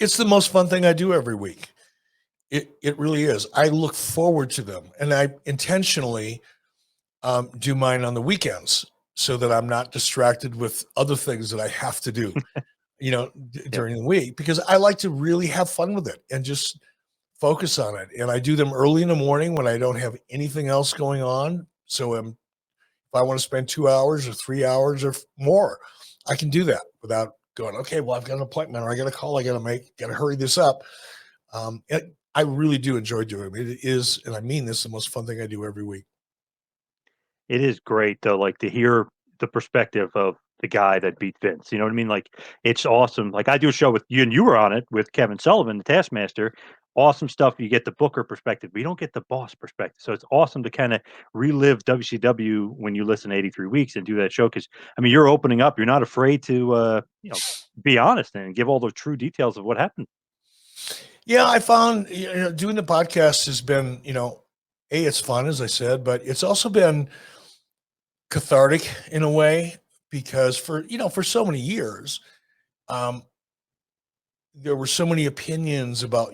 It's the most fun thing I do every week. It really is. I look forward to them, and I intentionally do mine on the weekends so that I'm not distracted with other things that I have to do, Yep. during the week, because I like to really have fun with it and just focus on it. And I do them early in the morning when I don't have anything else going on. So if I want to spend 2 hours or 3 hours or more, I can do that without going, okay, well, I've got an appointment or I got a call I got to hurry this up. I really do enjoy doing it. It is, and I mean this, the most fun thing I do every week. It is great though, like to hear the perspective of the guy that beat Vince. You know what I mean? Like it's awesome. Like I do a show with you, and you were on it with Kevin Sullivan, the Taskmaster. Awesome stuff. You get the Booker perspective, but you don't get the boss perspective. So it's awesome to kind of relive WCW when you listen to 83 Weeks and do that show. Because I mean, you're opening up. You're not afraid to be honest and give all the true details of what happened. Yeah, I found doing the podcast has been, it's fun, as I said, but it's also been cathartic in a way, because for so many years, there were so many opinions about,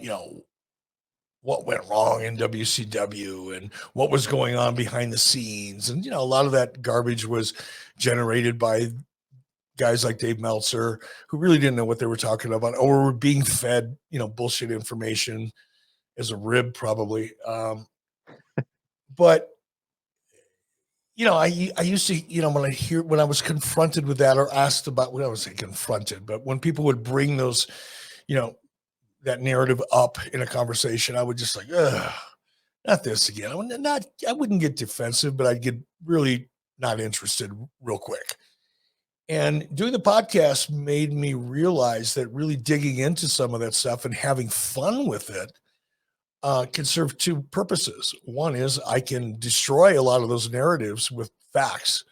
what went wrong in WCW and what was going on behind the scenes. And, a lot of that garbage was generated by guys like Dave Meltzer, who really didn't know what they were talking about, or were being fed, bullshit information as a rib, probably. But I used to, when I was confronted with that or asked about, what I was saying confronted, but when people would bring those, that narrative up in a conversation, I would just like, ugh, not this again. I wouldn't get defensive, but I'd get really not interested real quick. And doing the podcast made me realize that really digging into some of that stuff and having fun with it can serve two purposes. One is I can destroy a lot of those narratives with facts.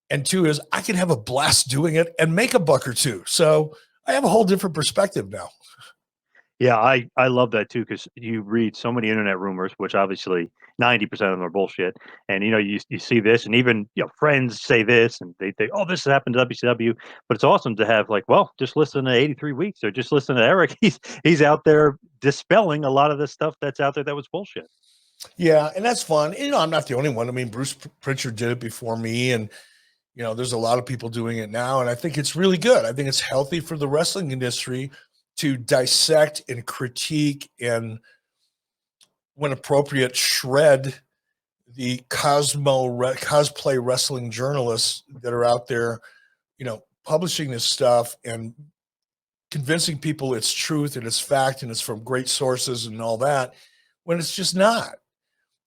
And two is I can have a blast doing it and make a buck or two. So I have a whole different perspective now. Yeah, I love that too because you read so many internet rumors, which obviously 90% of them are bullshit. And you see this, and even friends say this, and they think, "Oh, this has happened to WCW." But it's awesome to have like, well, just listen to 83 Weeks, or just listen to Eric. He's out there dispelling a lot of the stuff that's out there that was bullshit. Yeah, and that's fun. I'm not the only one. I mean, Bruce Pritchard did it before me, and there's a lot of people doing it now, and I think it's really good. I think it's healthy for the wrestling industry to dissect and critique and, when appropriate, shred the cosplay wrestling journalists that are out there, publishing this stuff and convincing people it's truth and it's fact and it's from great sources and all that, when it's just not.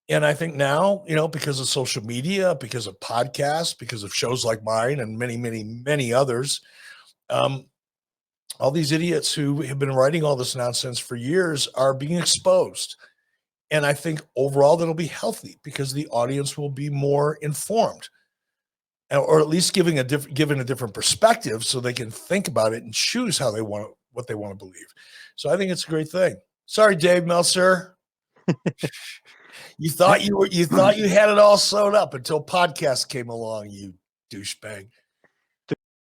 And I think now, because of social media, because of podcasts, because of shows like mine and many, many, many others, all these idiots who have been writing all this nonsense for years are being exposed. And I think overall that'll be healthy because the audience will be more informed, or at least given a different perspective, so they can think about it and choose what they want to believe. So I think it's a great thing. Sorry, Dave Meltzer. You thought you had it all sewed up until podcast came along, you douchebag.